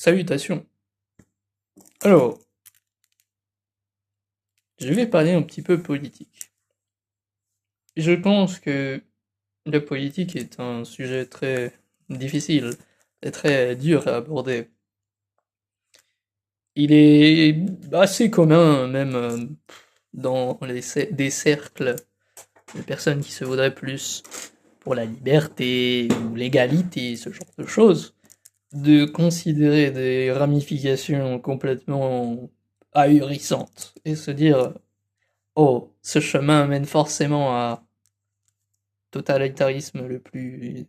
Salutations. Alors, je vais parler un petit peu politique. Je pense que la politique est un sujet très difficile et très dur à aborder. Il est assez commun, même dans des cercles de personnes qui se voudraient plus pour la liberté ou l'égalité, ce genre de choses, de considérer des ramifications complètement ahurissantes et se dire oh, ce chemin mène forcément à totalitarisme le plus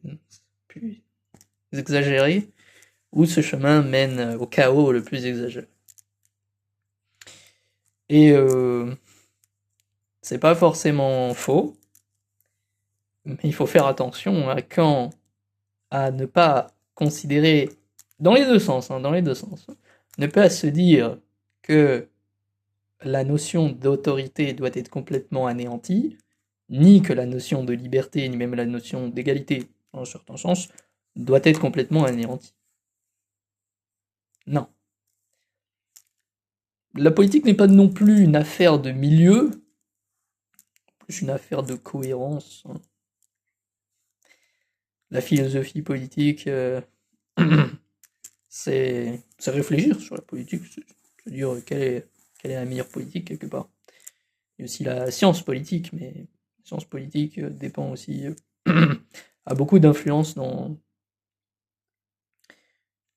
exagéré, ou ce chemin mène au chaos le plus exagéré. Et c'est pas forcément faux, mais il faut faire attention à ne pas considérer, dans les deux sens, dans les deux sens, ne pas se dire que la notion d'autorité doit être complètement anéantie, ni que la notion de liberté, ni même la notion d'égalité, dans un certain sens, doit être complètement anéantie. Non. La politique n'est pas non plus une affaire de milieu, plus une affaire de cohérence. La philosophie politique, c'est réfléchir sur la politique, c'est dire quelle est la meilleure politique quelque part. Il y a aussi la science politique, mais la science politique dépend aussi, a beaucoup d'influence dans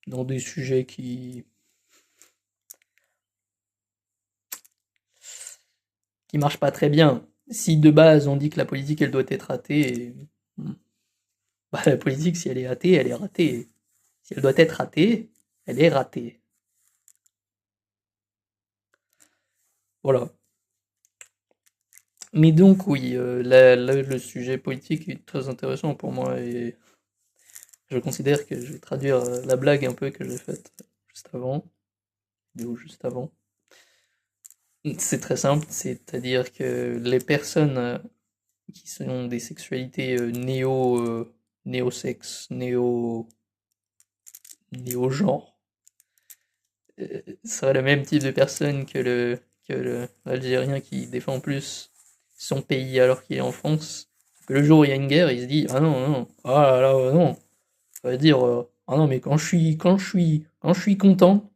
des sujets qui marchent pas très bien. Si de base on dit que la politique elle doit être athée, bah la politique si elle est athée, elle est ratée. Si elle doit être ratée, elle est ratée. Voilà. Mais donc oui, le sujet politique est très intéressant pour moi et je considère que je vais traduire la blague un peu que j'ai faite juste avant, ou juste avant. C'est très simple, c'est-à-dire que les personnes qui sont des sexualités néo-sexe, néo-genre, serait le même type de personne que l'Algérien qui défend plus son pays alors qu'il est en France. Que le jour où il y a une guerre, il se dit ah non non ah là là non, ça veut dire ah non mais quand je suis content,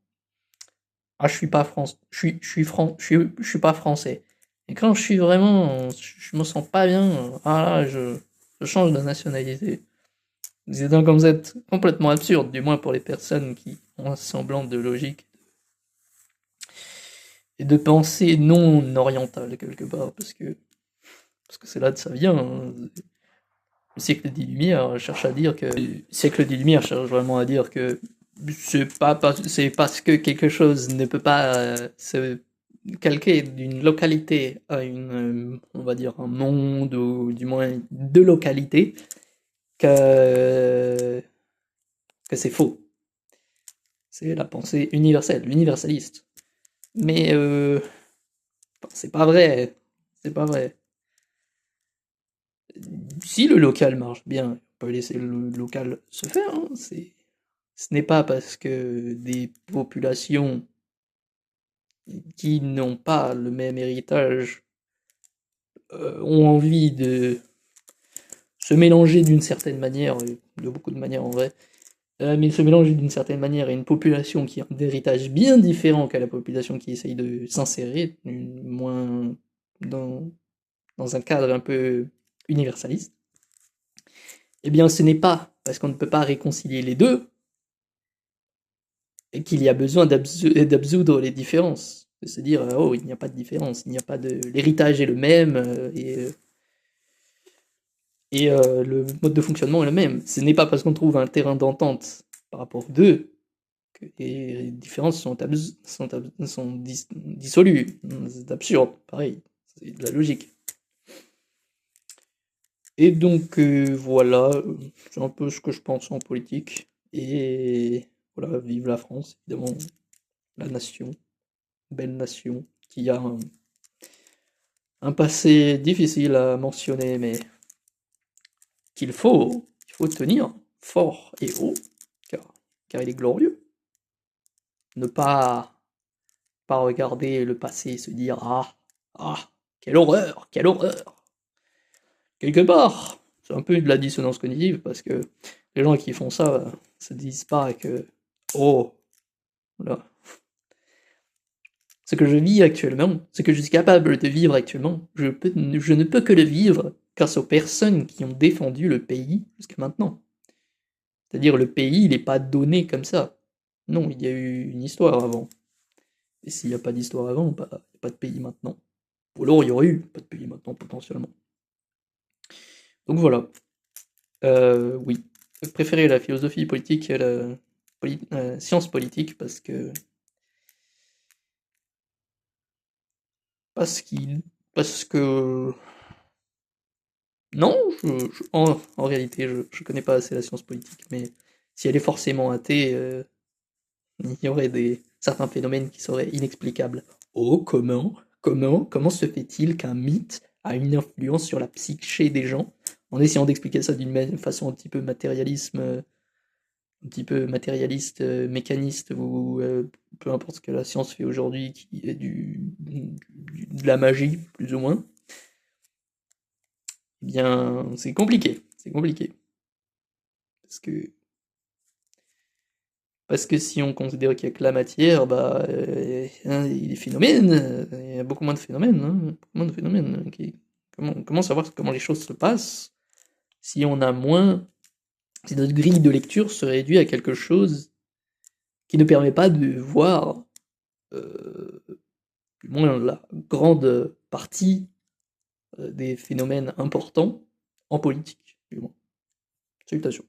ah je suis pas France, je suis pas français. Et quand je suis vraiment, je me sens pas bien, ah là je change de nationalité. C'est un concept complètement absurde, du moins pour les personnes qui ont un semblant de logique et de pensée non orientale quelque part, parce que c'est là que ça vient. Hein. Le siècle des Lumières cherche à dire que le siècle des Lumières cherche vraiment à dire que c'est parce que quelque chose ne peut pas se calquer d'une localité à une on va dire un monde ou du moins deux localités que que c'est faux. C'est la pensée universelle, l'universaliste. Mais c'est pas vrai. C'est pas vrai. Si le local marche bien, on peut laisser le local se faire. Hein. Ce n'est pas parce que des populations qui n'ont pas le même héritage ont envie de se mélanger d'une certaine manière, de beaucoup de manières en vrai, mais se mélanger d'une certaine manière à une population qui a un héritage bien différent qu'à la population qui essaye de s'insérer, moins dans, dans un cadre un peu universaliste, eh bien ce n'est pas parce qu'on ne peut pas réconcilier les deux et qu'il y a besoin d'absoudre les différences. De se dire, oh, il n'y a pas de différence, il n'y a pas de. L'héritage est le même le mode de fonctionnement est le même. Ce n'est pas parce qu'on trouve un terrain d'entente par rapport d'eux que les différences sont dissolues. C'est absurde, pareil, c'est de la logique. Et donc voilà, c'est un peu ce que je pense en politique. Et voilà, vive la France, évidemment, la nation, belle nation, qui a un passé difficile à mentionner, mais il faut tenir fort et haut, car il est glorieux. Ne pas regarder le passé et se dire quelle horreur, quelle horreur. Quelque part, c'est un peu de la dissonance cognitive parce que les gens qui font ça se disent pas que oh là, ce que je vis actuellement, ce que je suis capable de vivre actuellement, je ne peux que le vivre grâce aux personnes qui ont défendu le pays jusqu'à maintenant. C'est-à-dire le pays, il n'est pas donné comme ça. Non, il y a eu une histoire avant. Et s'il n'y a pas d'histoire avant, bah, il n'y a pas de pays maintenant. Ou alors il y aurait eu pas de pays maintenant potentiellement. Donc voilà. Oui. Je préférais la philosophie politique à la science politique parce qu'il parce que non, en réalité je connais pas assez la science politique, mais si elle est forcément athée, il y aurait certains phénomènes qui seraient inexplicables. Oh, comment se fait-il qu'un mythe a une influence sur la psyché des gens? En essayant d'expliquer ça d'une façon un petit peu matérialiste, mécaniste, ou peu importe ce que la science fait aujourd'hui, qui est de la magie, plus ou moins, eh bien, c'est compliqué. C'est compliqué. Parce que Parce que si on considère qu'il y a que la matière, bah, il y a des phénomènes, il y a beaucoup moins de phénomènes, hein, beaucoup moins de phénomènes. Comment savoir comment les choses se passent si on a moins, si notre grille de lecture se réduit à quelque chose qui ne permet pas de voir, euh, du moins la grande partie des phénomènes importants en politique, du moins. Salutations.